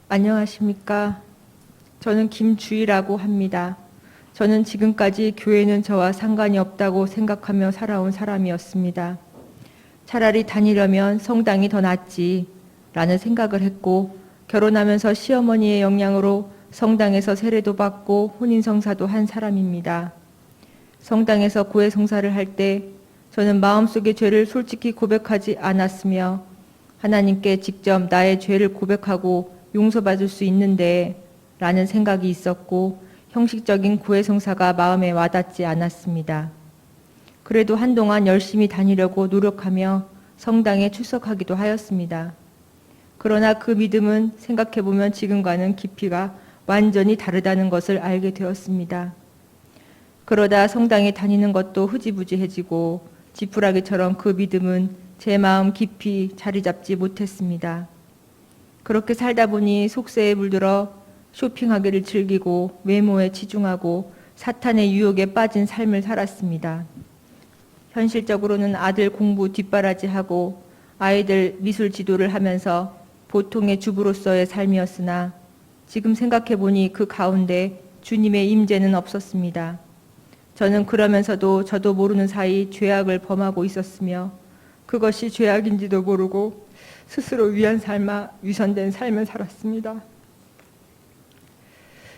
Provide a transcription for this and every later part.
안녕하십니까. 저는 김주희라고 합니다. 저는 지금까지 교회는 저와 상관이 없다고 생각하며 살아온 사람이었습니다. 차라리 다니려면 성당이 더 낫지 라는 생각을 했고, 결혼하면서 시어머니의 영향으로 성당에서 세례도 받고 혼인성사도 한 사람입니다. 성당에서 고해성사를 할 때 저는 마음속의 죄를 솔직히 고백하지 않았으며, 하나님께 직접 나의 죄를 고백하고 용서받을 수 있는데 라는 생각이 있었고, 형식적인 고해성사가 마음에 와닿지 않았습니다. 그래도 한동안 열심히 다니려고 노력하며 성당에 출석하기도 하였습니다. 그러나 그 믿음은 생각해보면 지금과는 깊이가 완전히 다르다는 것을 알게 되었습니다. 그러다 성당에 다니는 것도 흐지부지해지고 지푸라기처럼 그 믿음은 제 마음 깊이 자리 잡지 못했습니다. 그렇게 살다 보니 속세에 물들어 쇼핑하기를 즐기고 외모에 치중하고 사탄의 유혹에 빠진 삶을 살았습니다. 현실적으로는 아들 공부 뒷바라지하고 아이들 미술 지도를 하면서 보통의 주부로서의 삶이었으나, 지금 생각해보니 그 가운데 주님의 임재는 없었습니다. 저는 그러면서도 저도 모르는 사이 죄악을 범하고 있었으며, 그것이 죄악인지도 모르고 스스로 위선된 삶을 살았습니다.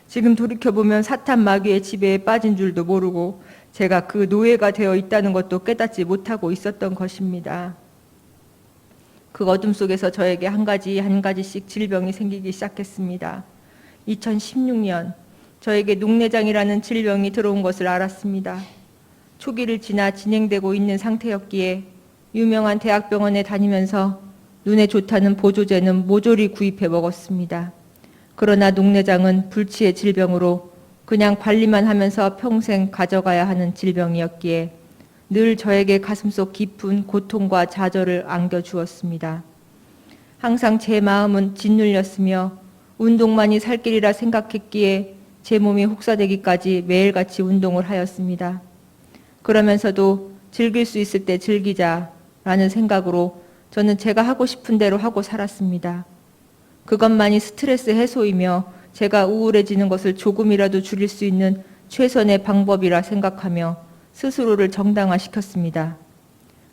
지금 돌이켜보면 사탄 마귀의 지배에 빠진 줄도 모르고 제가 그 노예가 되어 있다는 것도 깨닫지 못하고 있었던 것입니다. 그 어둠 속에서 저에게 한 가지씩 질병이 생기기 시작했습니다. 2016년 저에게 녹내장이라는 질병이 들어온 것을 알았습니다. 초기를 지나 진행되고 있는 상태였기에 유명한 대학병원에 다니면서 눈에 좋다는 보조제는 모조리 구입해 먹었습니다. 그러나 녹내장은 불치의 질병으로 그냥 관리만 하면서 평생 가져가야 하는 질병이었기에 늘 저에게 가슴속 깊은 고통과 좌절을 안겨주었습니다. 항상 제 마음은 짓눌렸으며 운동만이 살 길이라 생각했기에 제 몸이 혹사되기까지 매일같이 운동을 하였습니다. 그러면서도 즐길 수 있을 때 즐기자라는 생각으로 저는 제가 하고 싶은 대로 하고 살았습니다. 그것만이 스트레스 해소이며 제가 우울해지는 것을 조금이라도 줄일 수 있는 최선의 방법이라 생각하며 스스로를 정당화시켰습니다.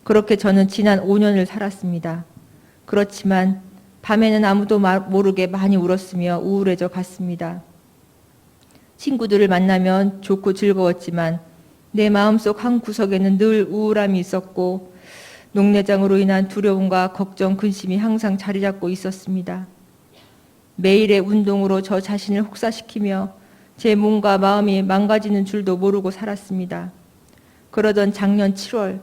그렇게 저는 지난 5년을 살았습니다. 그렇지만 밤에는 아무도 모르게 많이 울었으며 우울해져 갔습니다. 친구들을 만나면 좋고 즐거웠지만 내 마음속 한 구석에는 늘 우울함이 있었고, 녹내장으로 인한 두려움과 걱정, 근심이 항상 자리 잡고 있었습니다. 매일의 운동으로 저 자신을 혹사시키며 제 몸과 마음이 망가지는 줄도 모르고 살았습니다. 그러던 작년 7월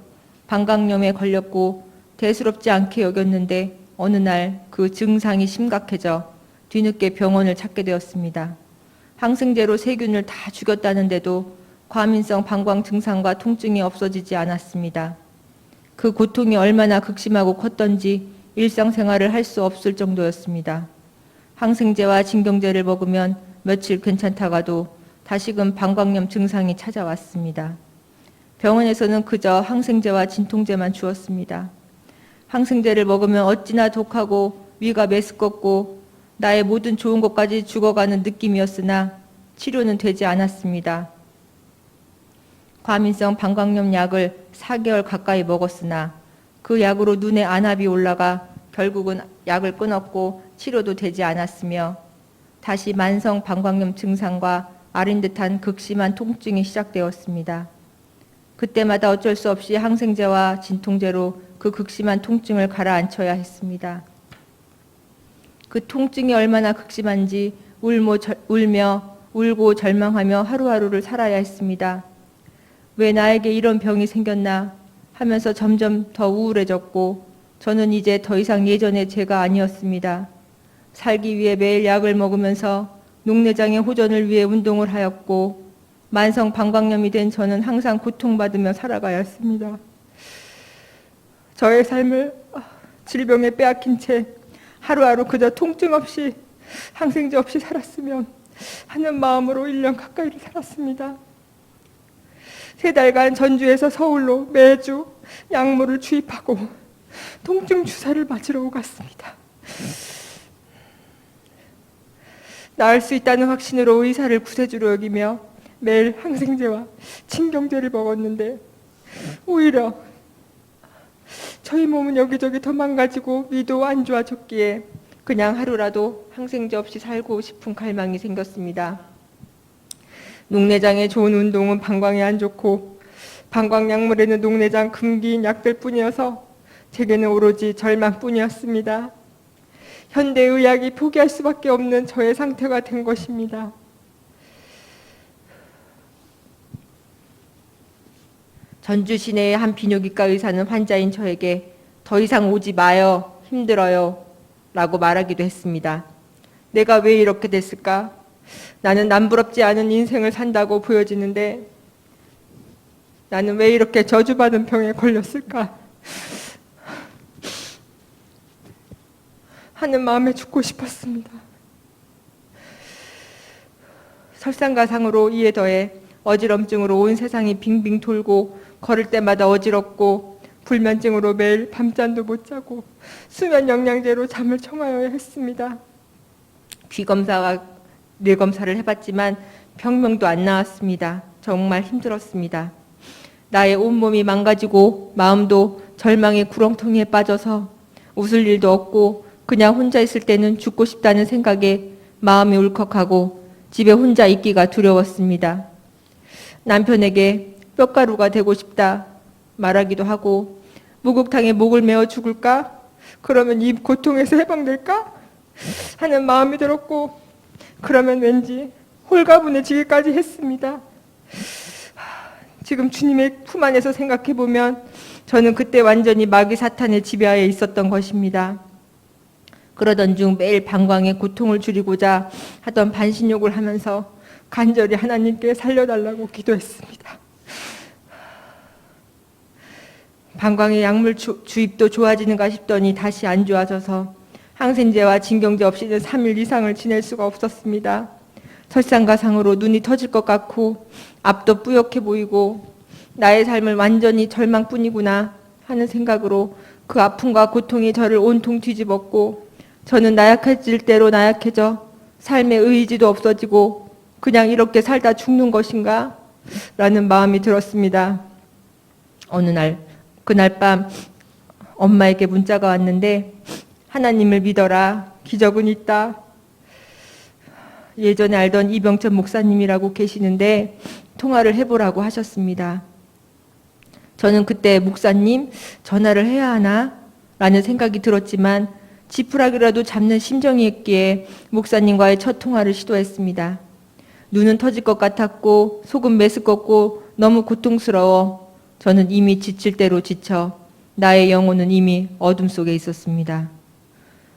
방광염에 걸렸고 대수롭지 않게 여겼는데, 어느 날 그 증상이 심각해져 뒤늦게 병원을 찾게 되었습니다. 항생제로 세균을 다 죽였다는데도 과민성 방광 증상과 통증이 없어지지 않았습니다. 그 고통이 얼마나 극심하고 컸던지 일상생활을 할 수 없을 정도였습니다. 항생제와 진경제를 먹으면 며칠 괜찮다가도 다시금 방광염 증상이 찾아왔습니다. 병원에서는 그저 항생제와 진통제만 주었습니다. 항생제를 먹으면 어찌나 독하고 위가 메스껍고 나의 모든 좋은 것까지 죽어가는 느낌이었으나 치료는 되지 않았습니다. 과민성 방광염 약을 4개월 가까이 먹었으나 그 약으로 눈에 안압이 올라가 결국은 약을 끊었고 치료도 되지 않았으며, 다시 만성 방광염 증상과 아린 듯한 극심한 통증이 시작되었습니다. 그때마다 어쩔 수 없이 항생제와 진통제로 그 극심한 통증을 가라앉혀야 했습니다. 그 통증이 얼마나 극심한지 울며 울고 절망하며 하루하루를 살아야 했습니다. 왜 나에게 이런 병이 생겼나 하면서 점점 더 우울해졌고, 저는 이제 더 이상 예전의 제가 아니었습니다. 살기 위해 매일 약을 먹으면서 녹내장의 호전을 위해 운동을 하였고, 만성 방광염이 된 저는 항상 고통받으며 살아가야 했습니다. 저의 삶을 질병에 빼앗긴 채 하루하루 그저 통증 없이 항생제 없이 살았으면 하는 마음으로 1년 가까이를 살았습니다. 3달간 전주에서 서울로 매주 약물을 주입하고 통증 주사를 맞으러 오갔습니다. 나을 수 있다는 확신으로 의사를 구세주로 여기며 매일 항생제와 진경제를 먹었는데 오히려 저희 몸은 여기저기 더 망가지고 위도 안 좋아졌기에 그냥 하루라도 항생제 없이 살고 싶은 갈망이 생겼습니다. 녹내장에 좋은 운동은 방광에 안 좋고 방광약물에는 녹내장 금기인 약들 뿐이어서 제게는 오로지 절망뿐이었습니다. 현대의학이 포기할 수밖에 없는 저의 상태가 된 것입니다. 전주 시내의 한 비뇨기과 의사는 환자인 저에게 더 이상 오지 마요, 힘들어요 라고 말하기도 했습니다. 내가 왜 이렇게 됐을까? 나는 남부럽지 않은 인생을 산다고 보여지는데 나는 왜 이렇게 저주받은 병에 걸렸을까? 하는 마음에 죽고 싶었습니다. 설상가상으로 이에 더해 어지럼증으로 온 세상이 빙빙 돌고 걸을 때마다 어지럽고 불면증으로 매일 밤잠도 못 자고 수면 영양제로 잠을 청하여야 했습니다. 귀검사와 뇌검사를 해봤지만 병명도 안 나왔습니다. 정말 힘들었습니다. 나의 온몸이 망가지고 마음도 절망의 구렁텅이에 빠져서 웃을 일도 없고 그냥 혼자 있을 때는 죽고 싶다는 생각에 마음이 울컥하고 집에 혼자 있기가 두려웠습니다. 남편에게 뼈가루가 되고 싶다 말하기도 하고 목욕탕에 목을 메어 죽을까? 그러면 이 고통에서 해방될까? 하는 마음이 들었고 그러면 왠지 홀가분해지기까지 했습니다. 지금 주님의 품 안에서 생각해보면 저는 그때 완전히 마귀 사탄의 지배하에 있었던 것입니다. 그러던 중 매일 방광에 고통을 줄이고자 하던 반신욕을 하면서 간절히 하나님께 살려달라고 기도했습니다. 방광의 약물 주입도 좋아지는가 싶더니 다시 안 좋아져서 항생제와 진경제 없이는 3일 이상을 지낼 수가 없었습니다. 설상가상으로 눈이 터질 것 같고 앞도 뿌옇게 보이고 나의 삶을 완전히 절망뿐이구나 하는 생각으로 그 아픔과 고통이 저를 온통 뒤집었고 저는 나약해질 대로 나약해져 삶의 의지도 없어지고 그냥 이렇게 살다 죽는 것인가? 라는 마음이 들었습니다. 어느 날, 그날 밤 엄마에게 문자가 왔는데 하나님을 믿어라. 기적은 있다. 예전에 알던 이병천 목사님이라고 계시는데 통화를 해보라고 하셨습니다. 저는 그때 목사님 전화를 해야 하나? 라는 생각이 들었지만 지푸라기라도 잡는 심정이었기에 목사님과의 첫 통화를 시도했습니다. 눈은 터질 것 같았고 속은 메스껍고 너무 고통스러워 저는 이미 지칠 대로 지쳐 나의 영혼은 이미 어둠 속에 있었습니다.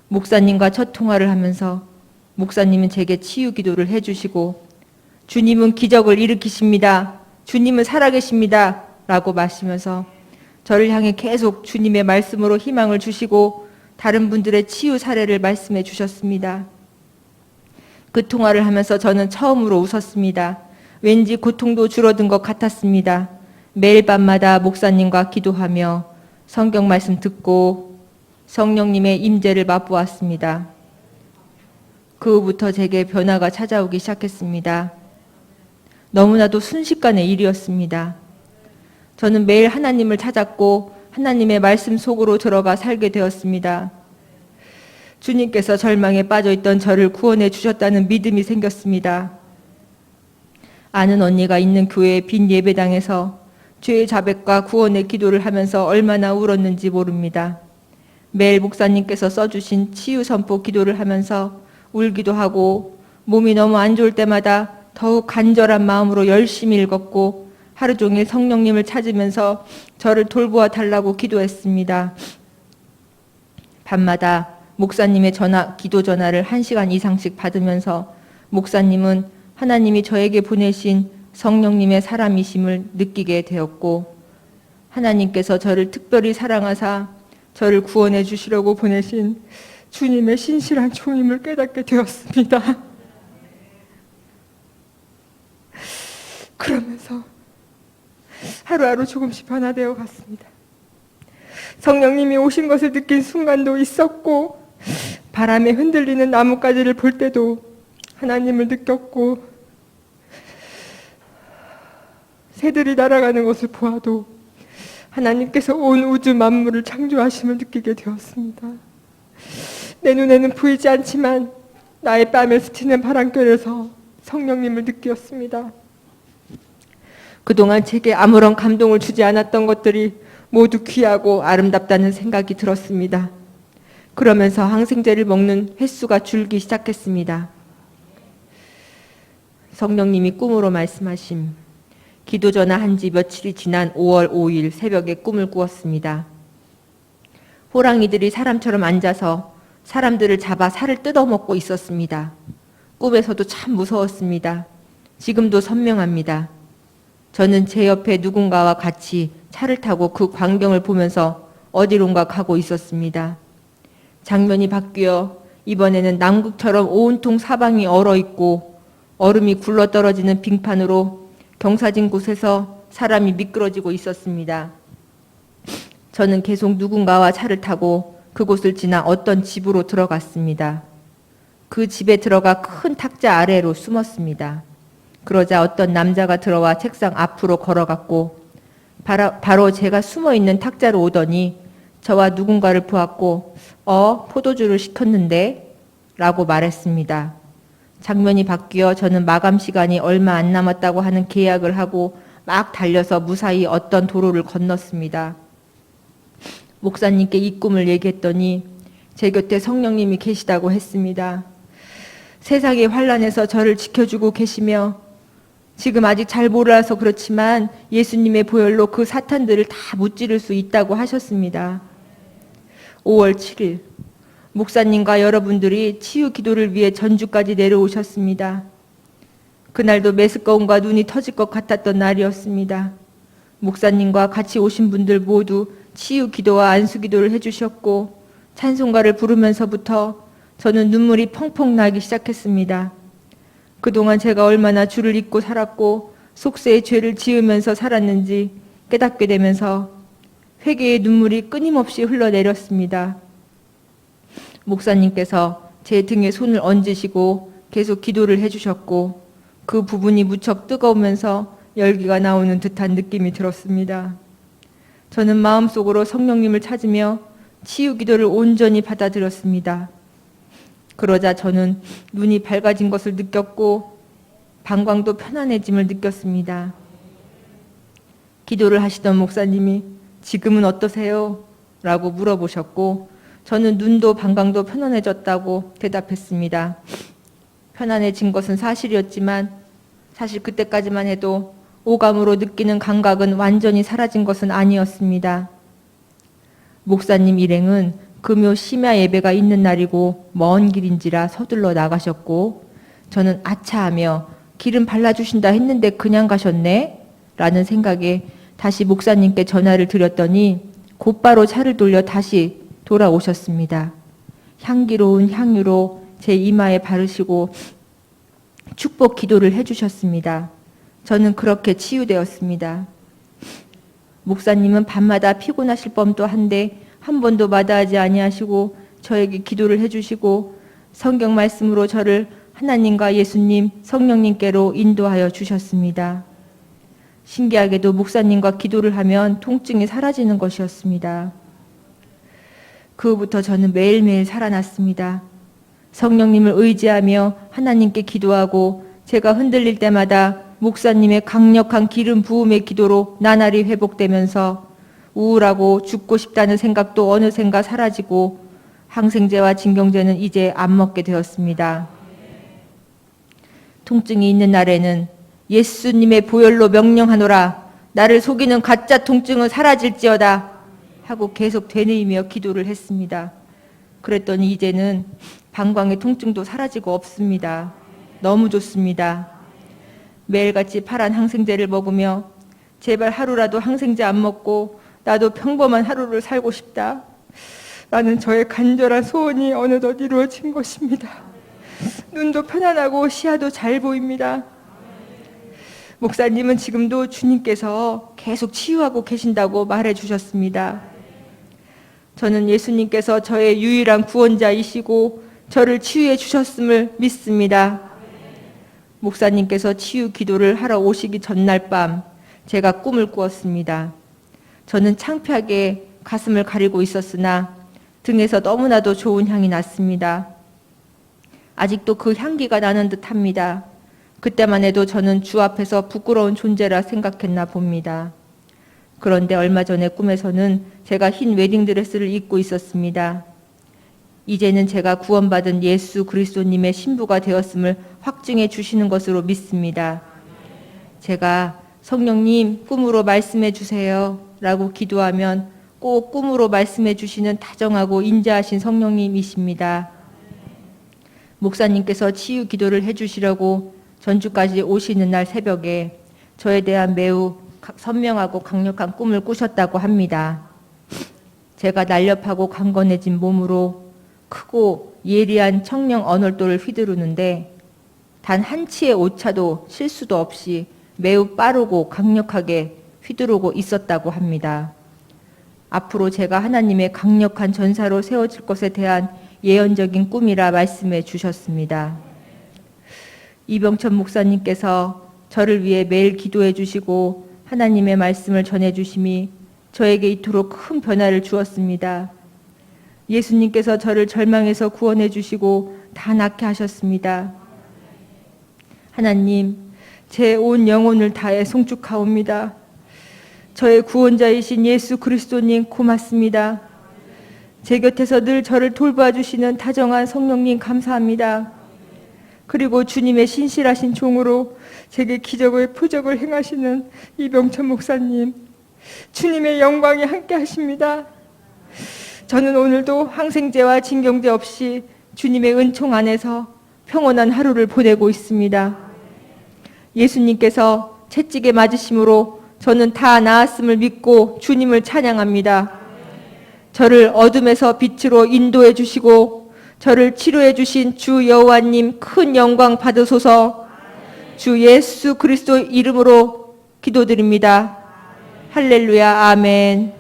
목사님과 첫 통화를 하면서 목사님은 제게 치유 기도를 해주시고 주님은 기적을 일으키십니다. 주님은 살아계십니다. 라고 마시면서 저를 향해 계속 주님의 말씀으로 희망을 주시고 다른 분들의 치유 사례를 말씀해 주셨습니다. 그 통화를 하면서 저는 처음으로 웃었습니다. 왠지 고통도 줄어든 것 같았습니다. 매일 밤마다 목사님과 기도하며 성경 말씀 듣고 성령님의 임재를 맛보았습니다. 그 후부터 제게 변화가 찾아오기 시작했습니다. 너무나도 순식간의 일이었습니다. 저는 매일 하나님을 찾았고 하나님의 말씀 속으로 들어가 살게 되었습니다. 주님께서 절망에 빠져있던 저를 구원해 주셨다는 믿음이 생겼습니다. 아는 언니가 있는 교회의 빈 예배당에서 죄의 자백과 구원의 기도를 하면서 얼마나 울었는지 모릅니다. 매일 목사님께서 써주신 치유 선포 기도를 하면서 울기도 하고 몸이 너무 안 좋을 때마다 더욱 간절한 마음으로 열심히 읽었고 하루 종일 성령님을 찾으면서 저를 돌보아 달라고 기도했습니다. 밤마다 목사님의 기도 전화를 1시간 이상씩 받으면서 목사님은 하나님이 저에게 보내신 성령님의 사람이심을 느끼게 되었고 하나님께서 저를 특별히 사랑하사 저를 구원해 주시려고 보내신 주님의 신실한 종임을 깨닫게 되었습니다. 그러면서 하루하루 조금씩 변화되어 갔습니다. 성령님이 오신 것을 느낀 순간도 있었고 바람에 흔들리는 나뭇가지를 볼 때도 하나님을 느꼈고 새들이 날아가는 것을 보아도 하나님께서 온 우주 만물을 창조하심을 느끼게 되었습니다. 내 눈에는 보이지 않지만 나의 뺨에 스치는 바람결에서 성령님을 느꼈습니다. 그동안 제게 아무런 감동을 주지 않았던 것들이 모두 귀하고 아름답다는 생각이 들었습니다. 그러면서 항생제를 먹는 횟수가 줄기 시작했습니다. 성령님이 꿈으로 말씀하심. 기도 전화한 지 며칠이 지난 5월 5일 새벽에 꿈을 꾸었습니다. 호랑이들이 사람처럼 앉아서 사람들을 잡아 살을 뜯어먹고 있었습니다. 꿈에서도 참 무서웠습니다. 지금도 선명합니다. 저는 제 옆에 누군가와 같이 차를 타고 그 광경을 보면서 어디론가 가고 있었습니다. 장면이 바뀌어 이번에는 남극처럼 온통 사방이 얼어있고 얼음이 굴러떨어지는 빙판으로 경사진 곳에서 사람이 미끄러지고 있었습니다. 저는 계속 누군가와 차를 타고 그곳을 지나 어떤 집으로 들어갔습니다. 그 집에 들어가 큰 탁자 아래로 숨었습니다. 그러자 어떤 남자가 들어와 책상 앞으로 걸어갔고 바로 제가 숨어있는 탁자로 오더니 저와 누군가를 보았고 포도주를 시켰는데? 라고 말했습니다. 장면이 바뀌어 저는 마감 시간이 얼마 안 남았다고 하는 계약을 하고 막 달려서 무사히 어떤 도로를 건넜습니다. 목사님께 이 꿈을 얘기했더니 제 곁에 성령님이 계시다고 했습니다. 세상의 환난에서 저를 지켜주고 계시며 지금 아직 잘 몰라서 그렇지만 예수님의 보혈로 그 사탄들을 다 무찌를 수 있다고 하셨습니다. 5월 7일 목사님과 여러분들이 치유 기도를 위해 전주까지 내려오셨습니다. 그날도 메스꺼움과 눈이 터질 것 같았던 날이었습니다. 목사님과 같이 오신 분들 모두 치유 기도와 안수 기도를 해주셨고 찬송가를 부르면서부터 저는 눈물이 펑펑 나기 시작했습니다. 그동안 제가 얼마나 주를 잊고 살았고 속세의 죄를 지으면서 살았는지 깨닫게 되면서 회개의 눈물이 끊임없이 흘러내렸습니다. 목사님께서 제 등에 손을 얹으시고 계속 기도를 해주셨고 그 부분이 무척 뜨거우면서 열기가 나오는 듯한 느낌이 들었습니다. 저는 마음속으로 성령님을 찾으며 치유 기도를 온전히 받아들였습니다. 그러자 저는 눈이 밝아진 것을 느꼈고 방광도 편안해짐을 느꼈습니다. 기도를 하시던 목사님이 지금은 어떠세요? 라고 물어보셨고 저는 눈도 방광도 편안해졌다고 대답했습니다. 편안해진 것은 사실이었지만 사실 그때까지만 해도 오감으로 느끼는 감각은 완전히 사라진 것은 아니었습니다. 목사님 일행은 금요 심야 예배가 있는 날이고 먼 길인지라 서둘러 나가셨고 저는 아차하며 기름 발라주신다 했는데 그냥 가셨네? 라는 생각에 다시 목사님께 전화를 드렸더니 곧바로 차를 돌려 다시 돌아오셨습니다. 향기로운 향유로 제 이마에 바르시고 축복 기도를 해주셨습니다. 저는 그렇게 치유되었습니다. 목사님은 밤마다 피곤하실 법도 한데 한 번도 마다하지 아니하시고 저에게 기도를 해주시고 성경 말씀으로 저를 하나님과 예수님, 성령님께로 인도하여 주셨습니다. 신기하게도 목사님과 기도를 하면 통증이 사라지는 것이었습니다. 그 후부터 저는 매일매일 살아났습니다. 성령님을 의지하며 하나님께 기도하고 제가 흔들릴 때마다 목사님의 강력한 기름 부음의 기도로 나날이 회복되면서 우울하고 죽고 싶다는 생각도 어느샌가 사라지고 항생제와 진경제는 이제 안 먹게 되었습니다. 통증이 있는 날에는 예수님의 보혈로 명령하노라 나를 속이는 가짜 통증은 사라질지어다 하고 계속 되뇌이며 기도를 했습니다. 그랬더니 이제는 방광의 통증도 사라지고 없습니다. 너무 좋습니다. 매일같이 파란 항생제를 먹으며 제발 하루라도 항생제 안 먹고 나도 평범한 하루를 살고 싶다 라는 저의 간절한 소원이 어느덧 이루어진 것입니다. 눈도 편안하고 시야도 잘 보입니다. 목사님은 지금도 주님께서 계속 치유하고 계신다고 말해 주셨습니다. 저는 예수님께서 저의 유일한 구원자이시고 저를 치유해 주셨음을 믿습니다. 목사님께서 치유 기도를 하러 오시기 전날 밤 제가 꿈을 꾸었습니다. 저는 창피하게 가슴을 가리고 있었으나 등에서 너무나도 좋은 향이 났습니다. 아직도 그 향기가 나는 듯합니다. 그때만 해도 저는 주 앞에서 부끄러운 존재라 생각했나 봅니다. 그런데 얼마 전에 꿈에서는 제가 흰 웨딩드레스를 입고 있었습니다. 이제는 제가 구원받은 예수 그리스도님의 신부가 되었음을 확증해 주시는 것으로 믿습니다. 제가 성령님 꿈으로 말씀해 주세요 라고 기도하면 꼭 꿈으로 말씀해 주시는 다정하고 인자하신 성령님이십니다. 목사님께서 치유 기도를 해주시려고 전주까지 오시는 날 새벽에 저에 대한 매우 선명하고 강력한 꿈을 꾸셨다고 합니다. 제가 날렵하고 강건해진 몸으로 크고 예리한 청령 언얼도를 휘두르는데 단 한 치의 오차도 실수도 없이 매우 빠르고 강력하게 휘두르고 있었다고 합니다. 앞으로 제가 하나님의 강력한 전사로 세워질 것에 대한 예언적인 꿈이라 말씀해 주셨습니다. 이병천 목사님께서 저를 위해 매일 기도해 주시고 하나님의 말씀을 전해 주심이 저에게 이토록 큰 변화를 주었습니다. 예수님께서 저를 절망에서 구원해 주시고 다 낫게 하셨습니다. 하나님, 제 온 영혼을 다해 송축하옵니다. 저의 구원자이신 예수 그리스도님 고맙습니다. 제 곁에서 늘 저를 돌봐주시는 다정한 성령님 감사합니다. 그리고 주님의 신실하신 종으로 제게 기적의 표적을 행하시는 이병천 목사님, 주님의 영광이 함께 하십니다. 저는 오늘도 항생제와 진경제 없이 주님의 은총 안에서 평온한 하루를 보내고 있습니다. 예수님께서 채찍에 맞으심으로 저는 다 나았음을 믿고 주님을 찬양합니다. 저를 어둠에서 빛으로 인도해 주시고 저를 치료해 주신 주 여호와님 큰 영광 받으소서. 주 예수 그리스도 이름으로 기도드립니다. 할렐루야. 아멘.